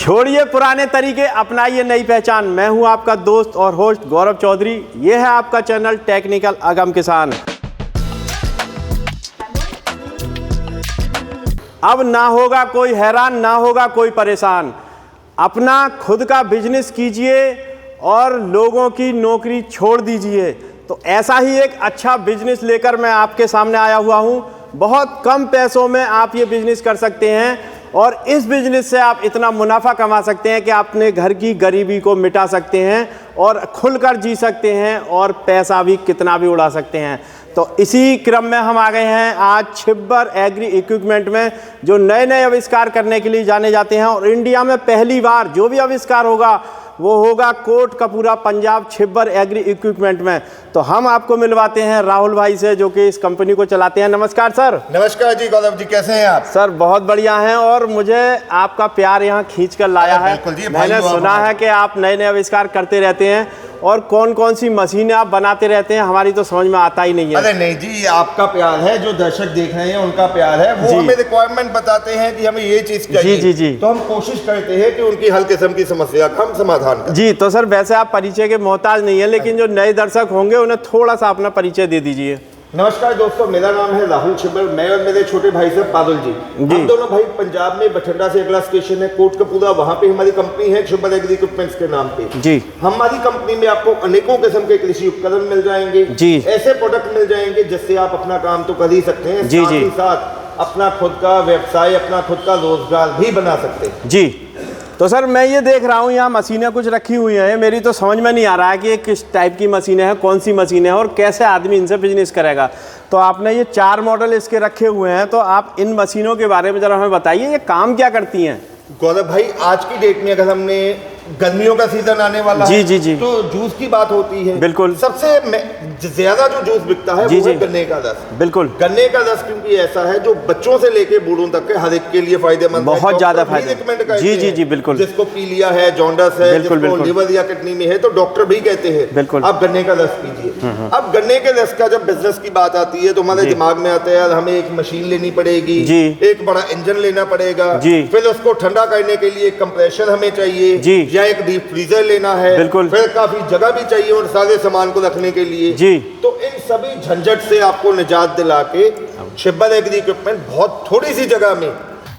छोड़िए पुराने तरीके, अपनाइए नई पहचान। मैं हूं आपका दोस्त और होस्ट गौरव चौधरी। ये है आपका चैनल टेक्निकल अगम किसान। अब ना होगा कोई हैरान, ना होगा कोई परेशान। अपना खुद का बिजनेस कीजिए और लोगों की नौकरी छोड़ दीजिए। तो ऐसा ही एक अच्छा बिजनेस लेकर मैं आपके सामने आया हुआ हूं। बहुत कम पैसों में आप ये बिजनेस कर सकते हैं और इस बिजनेस से आप इतना मुनाफा कमा सकते हैं कि आप अपने घर की गरीबी को मिटा सकते हैं और खुलकर जी सकते हैं और पैसा भी कितना भी उड़ा सकते हैं। तो इसी क्रम में हम आ गए हैं आज छिब्बर एग्री इक्विपमेंट में, जो नए नए आविष्कार करने के लिए जाने जाते हैं। और इंडिया में पहली बार जो भी आविष्कार होगा वो होगा कोटकपूरा पंजाब छिब्बर एग्री इक्विपमेंट में। तो हम आपको मिलवाते हैं राहुल भाई से, जो कि इस कंपनी को चलाते हैं। नमस्कार सर। नमस्कार जी गौरव जी, कैसे हैं आप? सर बहुत बढ़िया हैं और मुझे आपका प्यार यहाँ खींच कर लाया है। मैंने सुना है कि आप नए नए आविष्कार करते रहते हैं और कौन कौन सी मशीनें आप बनाते रहते हैं, हमारी तो समझ में आता ही नहीं है। अरे नहीं जी, आपका प्यार है, जो दर्शक देख रहे हैं उनका प्यार है। वो हमें रिक्वायरमेंट बताते हैं कि हमें ये चीज चाहिए। जी जी। तो हम कोशिश करते हैं कि उनकी हर किस्म की समस्या का हम समाधान करें। जी तो सर वैसे आप परिचय के मोहताज नहीं है, लेकिन जो नए दर्शक होंगे उन्हें थोड़ा सा अपना परिचय दे दीजिए। नमस्कार दोस्तों, मेरा नाम है राहुल छिब्बर। मैं और मेरे छोटे भाई साहब बादल जी, हम दोनों भाई पंजाब में बठिंडा से अगला स्टेशन है कोटकपूरा, वहाँ पे हमारी कंपनी है छिब्बर एग्री इक्विपमेंट्स के नाम पे। जी हमारी कंपनी में आपको अनेकों किस्म के कृषि उपकरण मिल जाएंगे। जी ऐसे प्रोडक्ट मिल जाएंगे जिससे आप अपना काम तो कर ही सकते हैं, साथ ही साथ अपना खुद का व्यवसाय, अपना खुद का रोजगार भी बना सकते हैं। जी तो सर मैं ये देख रहा हूँ यहाँ मशीनें कुछ रखी हुई हैं, मेरी तो समझ में नहीं आ रहा है कि ये किस टाइप की मशीनें हैं, कौन सी मशीनें हैं और कैसे आदमी इनसे बिजनेस करेगा। तो आपने ये 4 मॉडल इसके रखे हुए हैं, तो आप इन मशीनों के बारे में जरा हमें बताइए, ये काम क्या करती हैं? गौरव भाई, आज की डेट में अगर हमने गर्मियों का सीजन आने वाला है जी तो जूस की बात होती है। बिल्कुल। सबसे ज्यादा जो जूस बिकता है वो है गन्ने का रस। बिल्कुल। गन्ने का रस क्योंकि ऐसा है जो बच्चों से लेके बूढ़ों तक के हर एक के लिए फायदेमंद, बहुत ज्यादा फायदेमंद। जी जी बिल्कुल। जिसको पीलिया है, जॉन्डस है, जिसको लिवर या किडनी में है, तो डॉक्टर भी कहते हैं बिल्कुल आप गन्ने का रस पीजिए। अब गन्ने के रस का जब बिजनेस की बात आती है तो हमारे दिमाग में आता है यार हमें एक मशीन लेनी पड़ेगी, एक बड़ा इंजन लेना पड़ेगा, फिर उसको ठंडा करने के लिए कंप्रेसर हमें चाहिए या एक डीप फ्रीजर लेना है, बिल्कुल, फिर काफी जगह भी चाहिए और सारे सामान को रखने के लिए। जी तो इन सभी झंझट से आपको निजात दिला के छिब्बर एग्री इक्विपमेंट बहुत थोड़ी सी जगह में।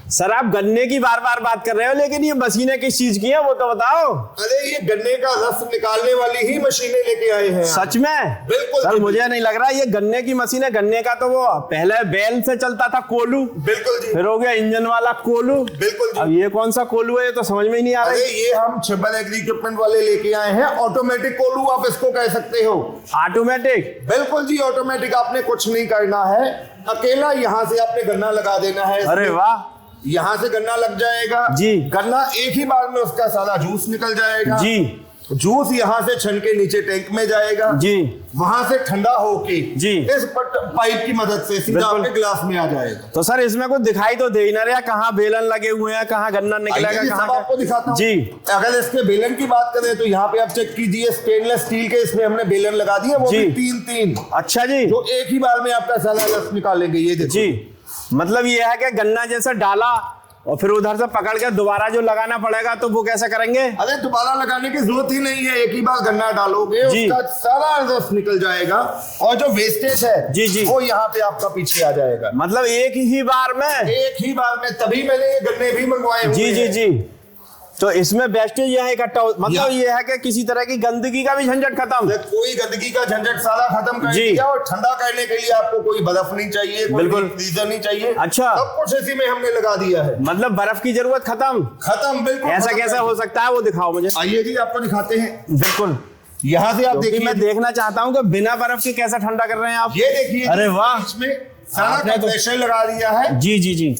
सर आप गन्ने की बार बार बात कर रहे हो, लेकिन ये मशीनें किस चीज की हैं वो तो बताओ। अरे ये गन्ने का रस निकालने वाली ही मशीनें लेके आए हैं। सच में? बिल्कुल सर, मुझे नहीं लग रहा ये गन्ने की मशीन है। गन्ने का तो वो पहले बैल से चलता था कोलू। बिल्कुल जी। फिर हो गया इंजन वाला कोलू। बिल्कुल जी। अब ये कौन सा कोलू है ये तो समझ में ही नहीं आ रहा है। ये हम छिब्बर एग्री इक्विपमेंट वाले लेके आए हैं, ऑटोमेटिक कोलू आप इसको कह सकते हो। ऑटोमेटिक? बिल्कुल जी ऑटोमेटिक। आपने कुछ नहीं करना है, अकेला यहाँ से आपने गन्ना लगा देना है। अरे वाह, यहाँ से गन्ना लग जाएगा जी। गन्ना एक ही बार में उसका सारा जूस निकल जाएगा जी। जूस यहाँ से छन के नीचे टैंक में जाएगा जी, वहां से ठंडा होके जी इस पाइप की मदद से सीधा आपके गिलास में आ जाएगा। तो सर इसमें कुछ दिखाई तो दे ही ना रहा, कहाँ बेलन लगे हुए हैं, कहाँ गन्ना निकलेगा, कहाँ आपको दिखाता हूँ जी। अगर इसके बेलन की बात करें तो यहाँ पे आप चेक कीजिए, स्टेनलेस स्टील के इसमें हमने बेलन लगा दिए, वो भी 3-3। अच्छा जी, जो एक ही बार में आपका सारा रस निकालेंगे। ये देखो जी, मतलब ये है कि गन्ना जैसे डाला और फिर उधर से पकड़ के दोबारा जो लगाना पड़ेगा, तो वो कैसे करेंगे? अरे दोबारा लगाने की जरूरत ही नहीं है, एक ही बार गन्ना डालोगे उसका सारा रस निकल जाएगा और जो वेस्टेज है जी जी वो यहाँ पे आपका पीछे आ जाएगा। मतलब एक ही बार में? एक ही बार में, तभी मैंने ये गन्ने भी मंगवाए जी जी जी। तो इसमें वेस्टेज यहाँ इकट्ठा मतलब ये है कि किसी तरह की गंदगी का भी झंझट खत्म, कोई गंदगी का झंझट सारा खत्म कर दिया। और ठंडा करने के लिए आपको कोई बर्फ नहीं चाहिए, बिल्कुल फ्रीजर नहीं चाहिए। अच्छा, सब कुछ इसी में हमने लगा दिया है, मतलब बर्फ की जरूरत खत्म। बिल्कुल। ऐसा कैसे हो सकता है वो दिखाओ मुझे। आइए जी आपको दिखाते हैं। बिल्कुल, यहाँ से आप देखिए। मैं देखना चाहता हूँ कि बिना बर्फ के कैसा ठंडा कर रहे हैं आप। ये देखिए, अरे वाह, इसमें सारा कंप्रेसर लगा दिया है जी जी जी,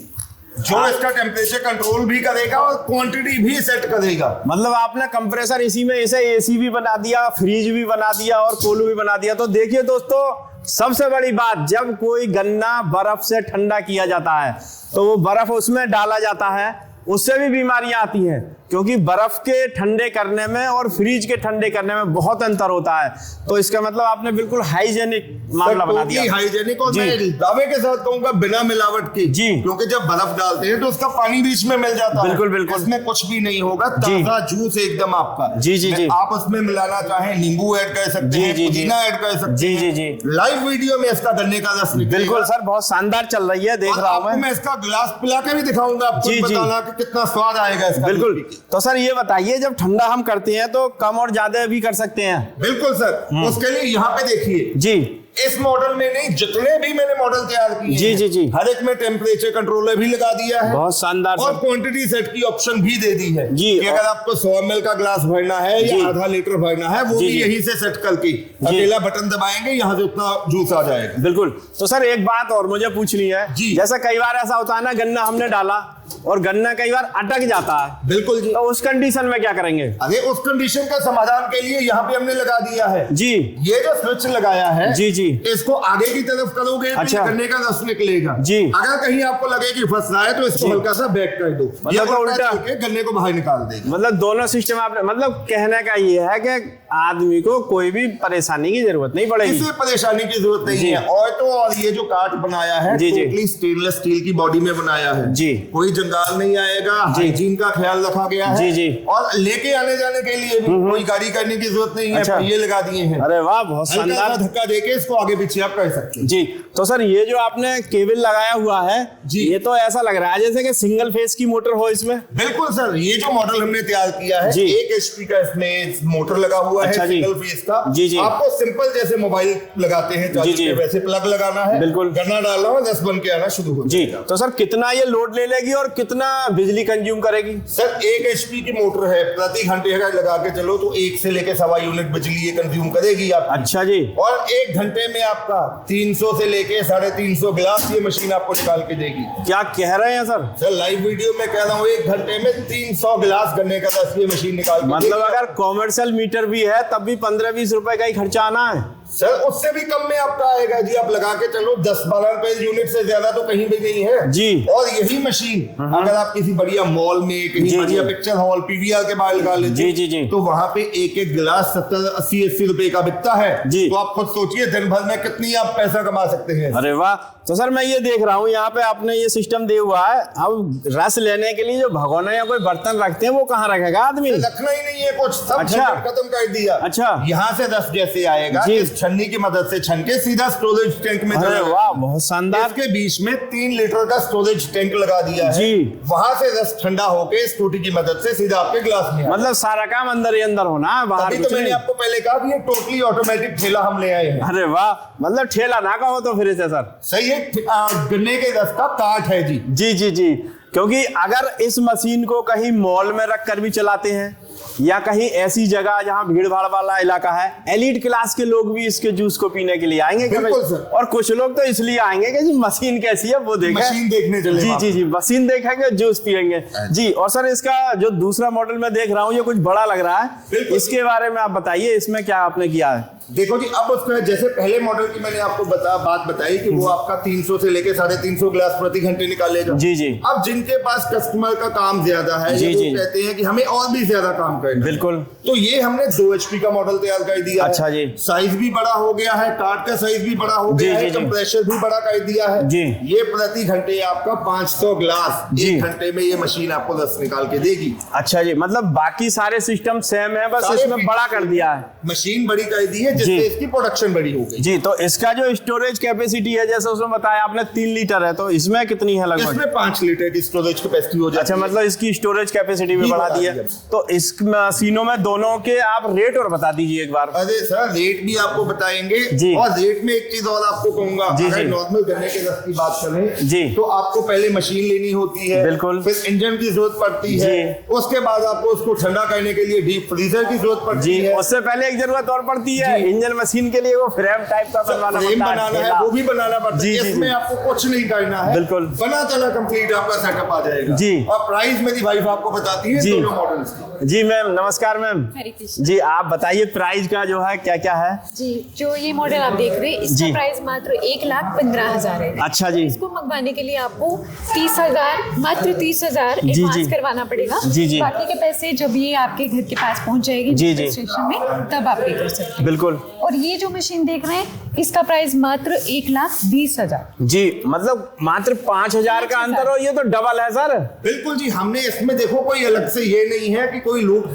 जो इसका टेम्परेचर कंट्रोल भी करेगा और क्वांटिटी भी सेट करेगा। मतलब आपने कंप्रेसर इसी में इसे एसी भी बना दिया, फ्रिज भी बना दिया और कोलू भी बना दिया। तो देखिए दोस्तों, सबसे बड़ी बात, जब कोई गन्ना बर्फ से ठंडा किया जाता है तो वो बर्फ उसमें डाला जाता है उससे भी बीमारियां आती हैं, क्योंकि बर्फ के ठंडे करने में और फ्रीज के ठंडे करने में बहुत अंतर होता है। तो इसका मतलब आपने बिल्कुल हाइजेनिक मामला बना दिया। हाइजेनिक, और मैं दावे के साथ कहूंगा बिना मिलावट के जी, क्योंकि जब बर्फ डालते हैं तो उसका पानी बीच में मिल जाता है। बिल्कुल बिल्कुल, इसमें कुछ भी नहीं होगा, ताजा जूस एकदम आपका। जी जी जी, आप उसमें मिलाना चाहें नींबू ऐड कर सकते हैं, पुदीना ऐड कर सकते हैं। जी जी जी, लाइव वीडियो में इसका गन्ने का रस निकलेगा। बिल्कुल सर, बहुत शानदार चल रही है, देख रहा हूँ मैं इसका गिलास पिला के भी दिखाऊंगा आपको, बताना कि कितना स्वाद आएगा इसका। बिल्कुल। तो सर ये बताइए, जब ठंडा हम करते हैं तो कम और ज्यादा भी कर सकते हैं? बिल्कुल सर, उसके लिए यहाँ पे देखिए जी, इस मॉडल में नहीं, जितने भी मैंने मॉडल तैयार किए जी जी जी, हर एक में टेम्परेचर कंट्रोलर भी लगा दिया है, बहुत शानदार, और क्वांटिटी सेट की ऑप्शन भी दे दी है जी, कि अगर आपको 100 ml का ग्लास भरना है या आधा लीटर भरना है, वो भी यहीं से सेट करके अकेला बटन दबाएंगे, यहाँ से उतना जूस आ जाएगा। बिल्कुल। तो सर एक बात और मुझे पूछनी है जी, जैसा कई बार ऐसा होता है ना, गन्ना हमने डाला और गन्ना कई बार अटक जाता है। बिल्कुल जी, तो उस कंडीशन में क्या करेंगे? अरे उस कंडीशन का समाधान के लिए यहाँ पे हमने लगा दिया है जी, ये जो स्विच लगाया है जी जी, इसको आगे की तरफ करोगे तो गन्ने का रस निकलेगा जी। अगर कहीं आपको लगे कि फंस रहा है तो इसको हल्का सा बैक कर दो, मतलब उल्टा गन्ने को बाहर निकाल देगा। मतलब दोनों सिस्टम आपने, मतलब कहने का ये है कि आदमी को कोई भी परेशानी की जरूरत नहीं पड़ेगी, किसी परेशानी की जरूरत नहीं है। और तो और ये जो काट बनाया है टोटली स्टेनलेस स्टील की बॉडी में बनाया है जी, कोई जंगाल नहीं आएगा, हाइजीन का ख्याल रखा गया है जी जी, और लेके आने जाने के लिए भी कोई गाड़ी करने की जरूरत नहीं है, ये लगा दिए हैं। अरे वाह, बहुत शानदार। धक्का देके इसको आगे पीछे आप कर सकते हैं जी। तो सर ये जो आपने केबल लगाया हुआ है जी, ये तो ऐसा लग रहा है जैसे कि सिंगल फेस की मोटर हो इसमें। बिल्कुल सर, ये जो मॉडल हमने तैयार किया है 1 HP का इसमें मोटर लगा हुआ है, सिंगल फेस का जी जी। आपको सिंपल जैसे मोबाइल लगाते हैं जी जी, वैसे प्लग लगाना है, बिल्कुल गन्ना डालना है, रस बन के आना शुरू हो जी। तो सर कितना ये लोड ले लेगी और कितना बिजली कंज्यूम करेगी? सर 1 HP की मोटर है, प्रति घंटे अगर लगा के चलो तो 1 से लेके 1.25 यूनिट बिजली ये कंज्यूम करेगी आप। अच्छा जी। और 1 घंटे में आपका 300 से लेके 350 गिलास ये मशीन आपको निकाल के देगी। क्या कह रहे हैं सर? सर लाइव वीडियो में कह रहा हूँ, 1 घंटे में 300 गिलास गन्ने का रस ये मशीन निकाल के, मतलब अगर कॉमर्शियल मीटर भी है तब भी 15-20 रुपए का ही खर्चा आना है सर, उससे भी कम में आपका आएगा जी। आप लगा के चलो 10-12 रुपए यूनिट से ज्यादा तो कहीं भी नहीं है जी। और यही मशीन अगर आप किसी बढ़िया मॉल में, कहीं बढ़िया पिक्चर हॉल, PVR के बाहर लगा लेते जी जी जी, तो वहां पे एक गिलास 70-80 रुपए का बिकता है जी। तो आप खुद सोचिए दिन भर में कितनी आप पैसा कमा सकते हैं। अरे वाह। तो सर मैं ये देख रहा हूँ यहाँ पे आपने ये सिस्टम दिया हुआ है, अब रस लेने के लिए जो भगोना या कोई बर्तन रखते हैं वो कहाँ रखेगा आदमी? रखना ही नहीं है कुछ, सब खत्म कर दिया। अच्छा, यहाँ से रस जैसे आएगा छन्नी की मदद से छन के सीधा स्टोरेज टैंक में चला। वाह, बहुत शानदार। इसके बीच में 3 लीटर का स्टोरेज टैंक लगा दिया है जी। वहां से रस ठंडा होके स्कूटी की मदद से सीधा आपके ग्लास में, मतलब सारा काम अंदर ही अंदर होना है, बाहर तो मैंने आपको पहले कहा कि ये टोटली ऑटोमेटिक ठेला हम ले आए हैं। अरे वाह, मतलब ठेला ना कहो तो फिर से सर सही है, गन्ने के रस का काट है जी जी जी जी। क्योंकि अगर इस मशीन को कहीं मॉल में रख कर भी चलाते हैं या कहीं ऐसी जगह जहां भीड़ भाड़ वाला इलाका है, एलीट क्लास के लोग भी इसके जूस को पीने के लिए आएंगे क्या? और कुछ लोग तो इसलिए आएंगे कि जी मशीन कैसी है वो देखें, मशीन देखने चले। जी जी जी, मशीन देखेंगे, जूस पियेंगे जी। और सर इसका जो दूसरा मॉडल में देख रहा हूँ ये कुछ बड़ा लग रहा है, इसके बारे में आप बताइए, इसमें क्या आपने किया है? देखो जी, अब उसका जैसे पहले मॉडल की मैंने आपको बात बताई कि वो आपका 300 से लेके 350 गिलास प्रति घंटे निकालेगा जी जी। अब जिनके पास कस्टमर का काम ज्यादा है जी, वो कहते हैं कि हमें और भी ज्यादा काम करना, बिल्कुल, तो ये हमने 2 HP का मॉडल तैयार कर दिया। अच्छा जी। साइज भी बड़ा हो गया है, कार्ड का साइज भी बड़ा हो गया है, कंप्रेसर भी बड़ा कर दिया है जी। ये प्रति घंटे आपका 500 गिलास 1 घंटे में ये मशीन आपको रस निकाल के देगी। अच्छा जी, मतलब बाकी सारे सिस्टम सेम है, बस इसमें बड़ा कर दिया है, मशीन बड़ी कर दी है जिससे इसकी प्रोडक्शन बड़ी हो गई जी। तो इसका जो स्टोरेज कैपेसिटी है, जैसे उसमें बताया आपने 3 लीटर है, तो इसमें कितनी है लगभग? इसमें 5 लीटर की स्टोरेज कैपेसिटी हो जाती है। अच्छा, मतलब इसकी स्टोरेज कैपेसिटी भी बढ़ा दी है। तो इस मशीनों में दोनों के आप रेट और बता दीजिए एक बार। अरे सर, रेट भी आपको बताएंगे जी। और रेट में एक चीज और आपको कहूंगा, अगर नॉर्मल गन्ने के रस की बात करें जी, तो आपको पहले मशीन लेनी होती है, बिल्कुल, फिर इंजन की जरूरत पड़ती है, उसके बाद आपको उसको ठंडा करने के लिए डीप फ्रीजर की जरूरत पड़ती है, उससे पहले एक जरूरत और पड़ती है, इंजन मशीन के लिए वो फ्रेम टाइप का बनवाना बनाना है, वो भी बनाना पड़ता है। इसमें आपको कुछ नहीं करना है, बिल्कुल बना चला कंप्लीट आपका सेटअप आ जाएगा जी। और प्राइस मेरी वाइफ आपको बताती है दोनों मॉडल्स की। जी मैम नमस्कार मैम जी, आप बताइए प्राइस का जो है क्या क्या है जी। जो ये मॉडल आप देख रहे हैं इसका प्राइस मात्र 1,15,000 है। अच्छा जी। इसको मंगवाने के लिए आपको 30,000 मात्र 30,000 एडवांस करवाना पड़ेगा। जी जी। बाकी के पैसे जब ये आपके घर के पास पहुंच जाएगी जी जी स्टेशन में तब आप पे कर सकते हैं। बिल्कुल। और ये जो मशीन देख रहे हैं इसका प्राइस मात्र 1,20,000 जी, मतलब मात्र 5,000 का अंतर हो, ये तो डबल है सर। बिल्कुल जी, हमने इसमें देखो कोई अलग से ये नहीं है कि कोई लूप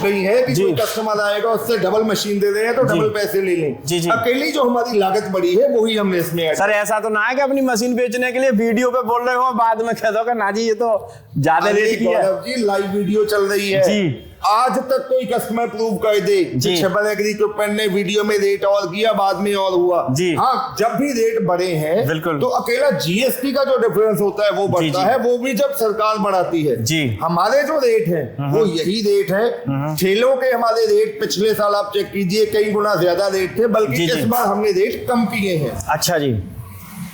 नहीं है कि कोई कस्टमर आएगा उससे डबल मशीन दे दें तो डबल पैसे ले लें। जी जी। अकेली जो हमारी लागत बढ़ी है वही हमने इसमें सर ऐसा तो ना है कि अपनी मशीन बेचने के लिए वीडियो पे बोल रहे हो बाद में कह दो कि ना जी ये तो ज्यादा रेट की है। जी लाइव वीडियो चल रही है जी, आज तक कोई कस्टमर प्रूव कर दे कि ट्रिपल एग्री इक्विपमेंट ने वीडियो में रेट और किया बाद में और हुआ जी। हाँ, जब भी रेट बढ़े हैं बिल्कुल, तो अकेला जीएसटी का जो डिफरेंस होता है वो बढ़ता है, वो भी जब सरकार बढ़ाती है जी। हमारे जो रेट है वो यही रेट है। ठेलों के हमारे रेट पिछले साल आप चेक कीजिए कई गुना ज्यादा रेट थे, बल्कि इस बार हमने रेट कम किए हैं। अच्छा जी,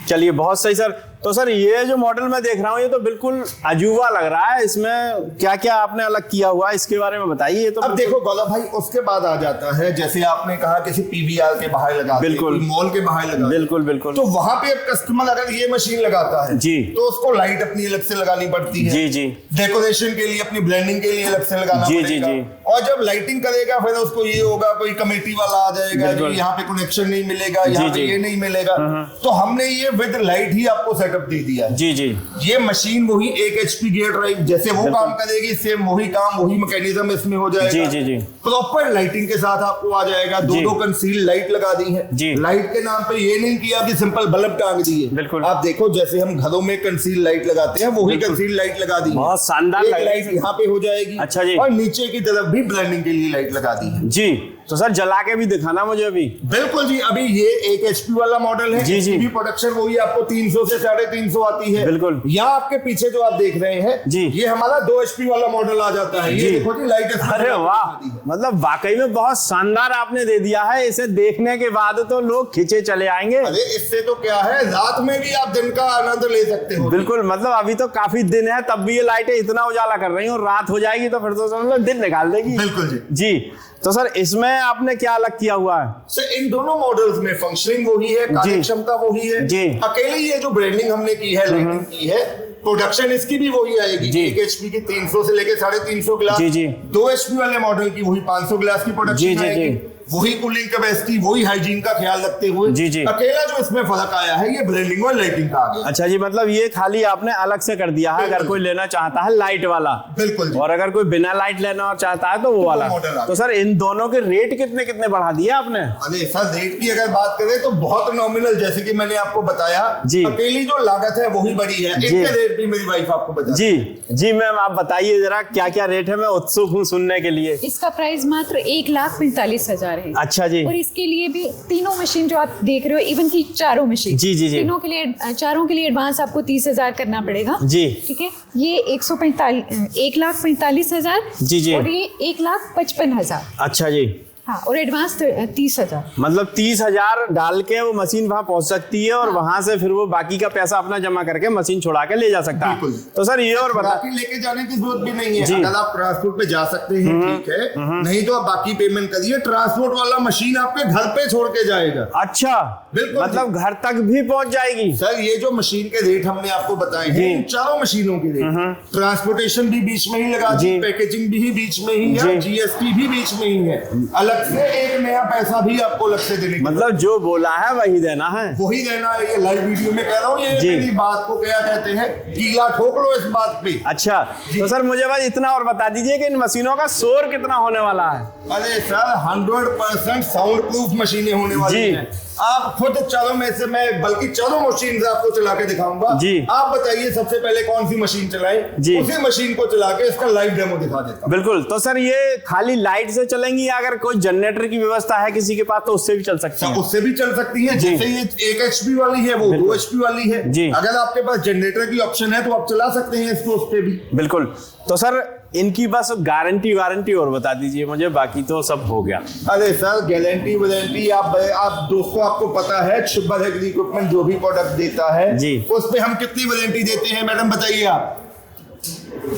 चलिए बहुत सही सर। तो सर ये जो मॉडल मैं देख रहा हूँ ये तो बिल्कुल अजूबा लग रहा है, इसमें क्या क्या आपने अलग किया हुआ है इसके बारे में बताइए। तो अब देखो गौरव भाई, उसके बाद आ जाता है जैसे आपने कहा किसी पीवीआर के बाहर लगा, बिल्कुल मॉल के बाहर लगा, बिल्कुल बिल्कुल, तो वहां पे अब कस्टमर अगर ये मशीन लगाता है जी तो उसको लाइट अपनी अलग से लगानी पड़ती है जी जी, डेकोरेशन के लिए अपनी ब्लेंडिंग के लिए अलग से लगाना जी जी जी, और जब लाइटिंग करेगा फिर उसको ये होगा कोई कमेटी वाला आ जाएगा जी यहाँ पे कनेक्शन नहीं मिलेगा, यहाँ पे ये नहीं मिलेगा, तो हमने ये विद लाइट ही आपको सेटअप दे दिया जी जी। ये मशीन वही 1 HP गियर ड्राइव जैसे वो काम करेगी, सेम वही काम वही मैकेनिज्म इसमें हो जाएगा जी जी जी। प्रॉपर लाइटिंग के साथ आपको आ जाएगा। दो कंसील लाइट लगा दी है जी। लाइट के नाम पे ये नहीं किया कि सिंपल बल्ब टांग दी है, बिल्कुल। आप देखो जैसे हम घरों में कंसील लाइट लगाते हैं वही कंसील लाइट लगा दी है, बहुत शानदार लाइट यहाँ पे हो जाएगी। अच्छा जी। और नीचे की तरफ भी ब्लेंडिंग के लिए लाइट लगा दी है जी। तो सर जला के भी दिखाना मुझे अभी। बिल्कुल जी, अभी ये 1 HP वाला मॉडल है जी जी। भी प्रोडक्शन वही आपको 300 से 350 आती है बिल्कुल। यहाँ आपके पीछे जो आप देख रहे हैं जी, ये हमारा 2 HP वाला मॉडल आ जाता है। ये देखो जी लाइट। अरे वाह, मतलब वाकई में बहुत शानदार आपने दे दिया है। इसे देखने के बाद तो लोग खींचे चले आएंगे। अरे इससे तो क्या है, रात में भी आप दिन का आनंद ले सकते हो। बिल्कुल, मतलब अभी तो काफी दिन है तब भी ये लाइटें इतना उजाला कर रही हैं, और रात हो जाएगी तो फिर तो समझ दिन निकाल देगी। बिल्कुल जी जी। तो सर इसमें आपने क्या अलग किया हुआ है? सर इन दोनों मॉडल्स में फंक्शनिंग वही है, कार्यक्षमता वही है जी। अकेले ये जो ब्रांडिंग हमने की है, लाइटिंग की है, प्रोडक्शन इसकी भी वही आएगी जी। 1 HP की 300 से लेके 350 ग्लास जी जी। 2 HP वाले मॉडल की वही 500 ग्लास की प्रोडक्शन आएगी, वही कूलिंग कैपेसिटी, वही हाइजीन का ख्याल रखते हुए जी जी। अकेला जो इसमें फर्क आया है ये ब्लेंडिंग और लाइटिंग का आ गया। अच्छा जी, मतलब ये खाली आपने अलग से कर दिया है, अगर कोई लेना चाहता है लाइट वाला बिल्कुल, और अगर कोई बिना लाइट लेना चाहता है तो वो वाला। तो सर इन दोनों के रेट कितने कितने बढ़ा दिए आपने? अरे सर रेट की अगर बात करें तो बहुत नॉमिनल, जैसे कि मैंने आपको बताया जी। अकेली जो लागत है वही बड़ी है, इनके रेट भी मेरी वाइफ आपको बता जी जी। मैम आप बताइए जरा क्या क्या रेट है, मैं उत्सुक हूँ सुनने के लिए। इसका प्राइस मात्र 1,45,000 है। अच्छा जी। और इसके लिए भी तीनों मशीन जो आप देख रहे हो, इवन की चारों मशीन जी जी जी, तीनों के लिए चारों के लिए एडवांस आपको 30,000 करना पड़ेगा जी। ठीक है, ये 1,45,000 जी जी, और ये 1,55,000। अच्छा जी। हाँ, और एडवांस 30,000, मतलब 30,000 डाल के वो मशीन वहां पहुंच सकती है और वहां से फिर वो बाकी का पैसा अपना जमा करके मशीन छुड़ा के ले जा सकता है। तो सर ये और बता, लेके जाने की जरूरत भी नहीं है। अगर आप ट्रांसपोर्ट पे जा सकते हैं ठीक है, नहीं तो आप बाकी पेमेंट करिए। ट्रांसपोर्ट वाला मशीन आपके घर पे छोड़ के जाएगा। अच्छा, बिल्कुल, मतलब घर तक भी पहुंच जाएगी। सर ये जो मशीन के रेट हमने आपको बताए हैं, इन चारों मशीनों के रेट, ट्रांसपोर्टेशन भी बीच में ही लगा दी, पैकेजिंग भी बीच में ही है, जीएसटी भी बीच में ही है, अलग से एक नया पैसा भी आपको अलग से देने, मतलब जो बोला है वही देना है, वही देना है। ये लाइव वीडियो में कह रहा हूँ, ये मेरी बात को क्या कहते हैं, कीला ठोक लो इस बात पे। अच्छा, तो सर मुझे बस इतना और बता दीजिए कि इन मशीनों का शोर कितना होने वाला है? अरे सर 100% साउंड प्रूफ मशीनें होने वाली हैं। आप खुद चारों में से मैं बल्कि चारों मशीन से आपको चला के दिखाऊंगा जी। आप बताइए सबसे पहले कौन सी मशीन चलाएं, उसी मशीन को चला के इसका लाइव डेमो दिखा देता हूं। बिल्कुल। तो सर ये खाली लाइट से चलेंगी या अगर कोई जनरेटर की व्यवस्था है किसी के पास तो उससे भी चल सकती है? उससे भी चल सकती है, जैसे ये 1 HP वाली है वो 2 HP वाली है जी। अगर आपके पास जनरेटर की ऑप्शन है तो आप चला सकते हैं इसको उससे भी। बिल्कुल। तो सर इनकी बस गारंटी और बता दीजिए मुझे, बाकी तो सब हो गया। अरे सर गारंटी वारंटी आप दोस्तों आपको पता है शिबर एग्री इक्विपमेंट जो भी प्रोडक्ट देता है जी, उस पे हम कितनी वारंटी देते हैं मैडम बताइए आप।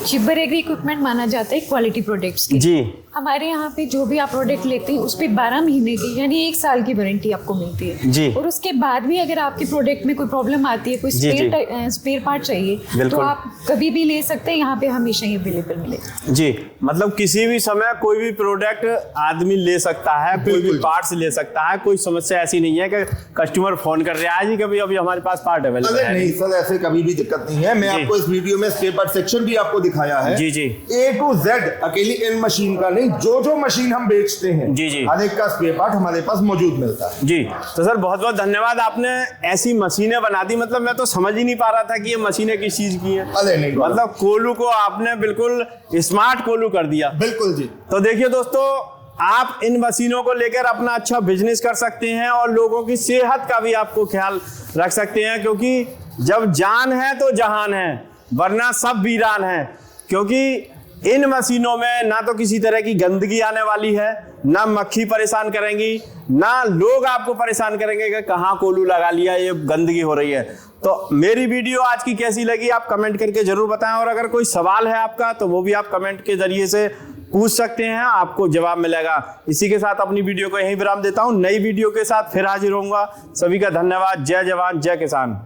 शिबर एग्री इक्विपमेंट माना जाता है क्वालिटी प्रोडक्ट्स की। जी, हमारे यहाँ पे जो भी आप प्रोडक्ट लेते हैं उस पे 12 महीने की यानी 1 साल की वारंटी आपको मिलती है जी। और उसके बाद भी अगर आपके प्रोडक्ट में कोई प्रॉब्लम आती है, कोई स्पेयर पार्ट चाहिए तो आप कभी भी ले सकते हैं, यहाँ पे हमेशा ही अवेलेबल मिलेगा। जी, मतलब किसी भी समय कोई भी प्रोडक्ट आदमी ले सकता है, कोई भी पार्ट्स ले सकता है, कोई समस्या ऐसी नहीं है कि कस्टमर फोन कर रहा है जी कभी अभी हमारे पास पार्ट अवेलेबल है। नहीं सर ऐसे कभी भी दिक्कत नहीं है। मैं आपको इस वीडियो में स्पेयर पार्ट सेक्शन भी आपको दिखाया है। जी जी, A to Z अकेली इन मशीन का नहीं, जो मशीन हम बेचते हैं जी जी, हर एक का स्पेयर पार्ट हमारे पास मौजूद मिलता है। जी तो सर बहुत बहुत धन्यवाद, आपने ऐसी मशीनें बना दी, मतलब मैं तो समझ ही नहीं पा रहा था कि ये मशीनें किस चीज की हैं। अरे नहीं, मतलब कोलू को आपने बिल्कुल स्मार्ट कोलू कर दिया। बिल्कुल जी। तो देखिए दोस्तों, आप इन मशीनों को लेकर अपना अच्छा बिजनेस कर सकते हैं और लोगों की सेहत का भी आपको ख्याल रख सकते हैं, क्योंकि जब जान है तो जहान है, वरना सब वीरान है। क्योंकि इन मशीनों में ना तो किसी तरह की गंदगी आने वाली है, ना मक्खी परेशान करेंगी, ना लोग आपको परेशान करेंगे कि कहाँ कोलू लगा लिया, ये गंदगी हो रही है। तो मेरी वीडियो आज की कैसी लगी आप कमेंट करके जरूर बताएं, और अगर कोई सवाल है आपका तो वो भी आप कमेंट के जरिए से पूछ सकते हैं, आपको जवाब मिलेगा। इसी के साथ अपनी वीडियो को यहीं विराम देता हूं, नई वीडियो के साथ फिर हाजिर होऊंगा। सभी का धन्यवाद। जय जवान जय किसान।